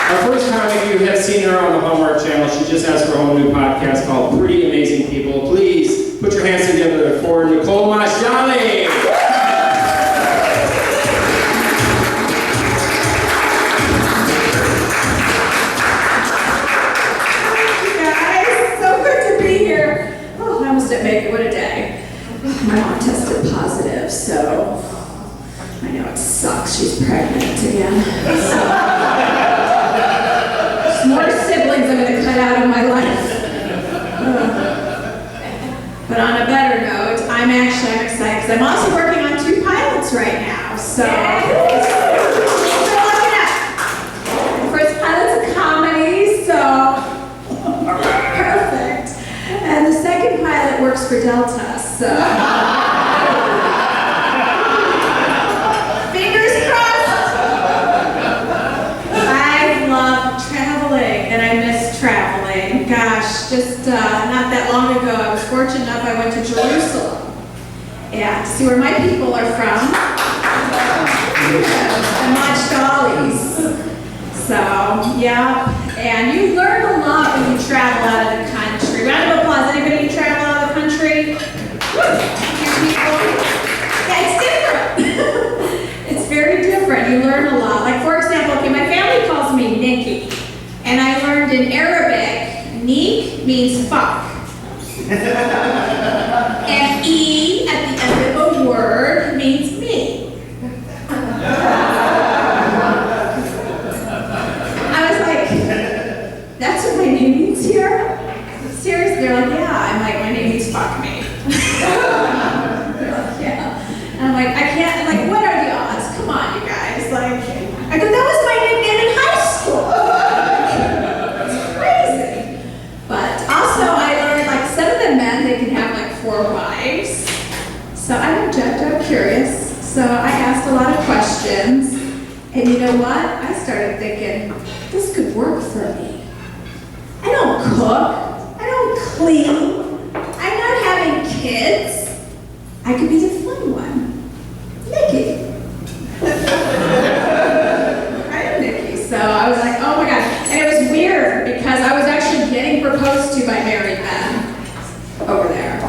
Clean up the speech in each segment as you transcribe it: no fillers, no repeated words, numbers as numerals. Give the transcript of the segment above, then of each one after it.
Our first comic, you have seen her on the Hallmark Channel. She just has her own new podcast called Pretty Amazing People. Please put your hands together for Nicole Mashali. Didn't make it, what a day. My mom tested positive, so I know it sucks. She's pregnant again. So, more siblings I'm going to cut out of my life. But on a better note, I'm excited because I'm also working on 2 pilots right now. So the first pilot's a comedy, so perfect. And the second pilot works for Delta, so fingers crossed. I love traveling, and I miss traveling. Gosh, just not that long ago, I was fortunate enough I went to Jerusalem. Yeah, to see where my people are from. The Mashdalis. So, yeah, and you learn a lot when you travel out of the country. Round of applause, anybody who travel out of the country? Yeah, it's different. It's very different. You learn a lot. Like, for example, okay, my family calls me Nikki, and I learned in Arabic, Nik means fuck. And E at the end of a word means me. That's what my name means here? Seriously, they're like, yeah. I'm like, my name means fuck me. They're like, yeah. And I'm like, I can't, like, what are the odds? Come on, you guys. Like, I go, that was my nickname in high school. It's crazy. But also, I learned, like, some of the men, they can have, like, 4 wives. So I'm object, I'm curious. So I asked a lot of questions. And you know what? I started thinking, this could work for me. I don't cook, I don't clean, I'm not having kids. I could be the fun one, Nikki. I'm Nikki, so I was like, oh my God. And it was weird because I was actually getting proposed to by married men over there,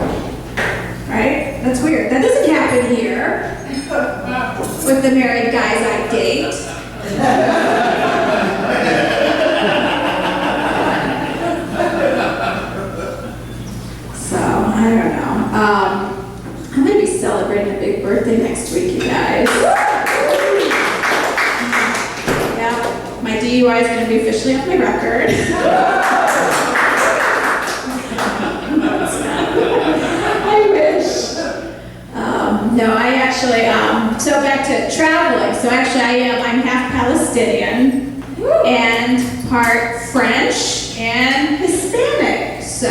right? That's weird, that doesn't happen here with the married guys I date. I don't know. I'm going to be celebrating a big birthday next week, you guys. Yeah, my DUI is going to be officially off my record. I wish. No, I actually, so back to traveling. So actually I'm half Palestinian and part French and Hispanic. So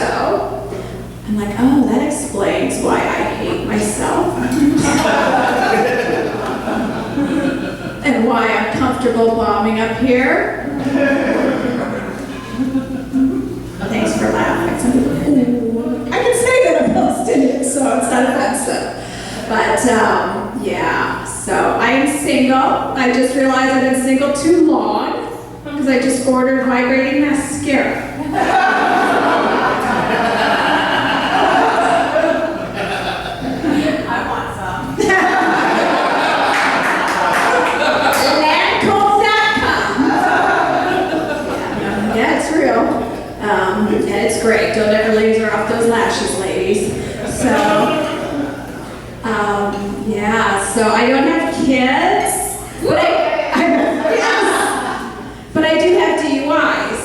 I'm like, oh, that explains why I hate myself. And why I'm comfortable bombing up here. Thanks for laughing. Some people, ooh, I can say that I'm Palestinian, so it's not offensive. But, yeah, so I'm single. I just realized I've been single too long because I just ordered migrating mascara. And it's great. Don't ever laser off those lashes, ladies. So, yeah. So I don't have kids, but I do have DUIs.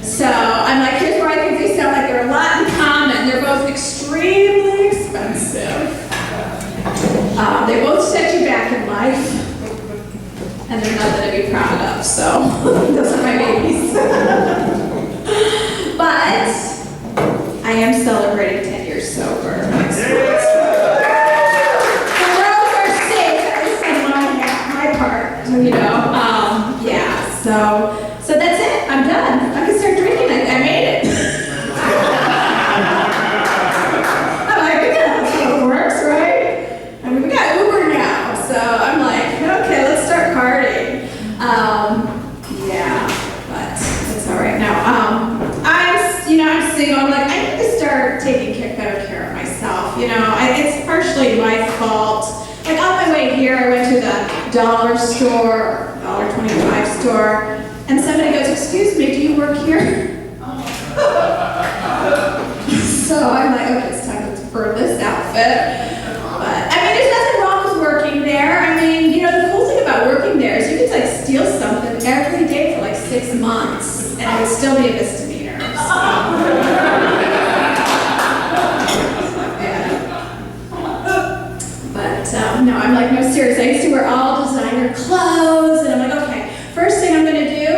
So I'm like, here's where I think they sound like they're a lot in common. They're both extremely expensive. They both set you back in life, and they're nothing to be proud of. So those are my babies. But I am celebrating 10 years sober next week. The roads are safe. I just said my part, you know. Yeah. So that's it. I'm done. I can start drinking. I made it. I'm like, yeah, that's how it works, right? I mean, we got Uber now, so I'm like, okay, let's start partying. Yeah. single, I'm like, I need to start taking better care of myself, you know? It's partially my fault. Like on my way here, I went to the dollar store, $1.25 store, and somebody goes, excuse me, do you work here? So I'm like, okay, it's time for this outfit. But I mean, there's nothing wrong with working there. I mean, you know, the cool thing about working there is you could like steal something every day for like 6 months, and it would still be a misdemeanor. No, I'm like, no, seriously, I used to wear all designer clothes, and I'm like, okay, first thing I'm gonna do,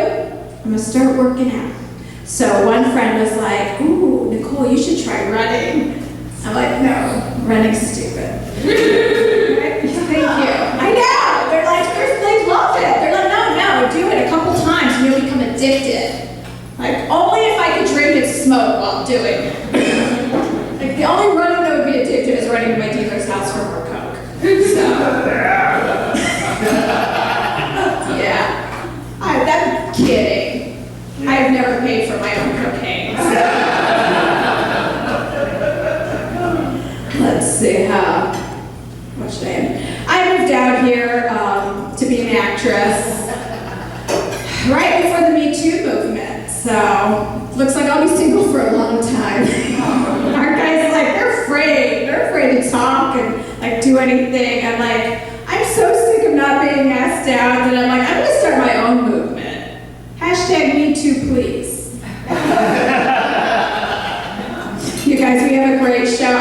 I'm gonna start working out. So one friend was like, ooh, Nicole, you should try running. I'm like, no, running's stupid. Right? Thank you. I know, they're like, they love it. They're like, no, do it a couple times and you'll become addicted. Like, only if I could drink and smoke while doing it. Like, the only running that would be addictive is running to my dealer's house for more coke. So, yeah, I'm kidding. I've never paid for my own cocaine. Let's see, what should I have? I moved out here to be an actress right before the Me Too movement. So, looks like I'll be single for a long time. Our guys are like, they're afraid to talk and like do anything. I'm like, I'm so sick of not being asked out that I'm like, I'm gonna start my own movement. Hashtag Me Too, please. You guys, we have a great show.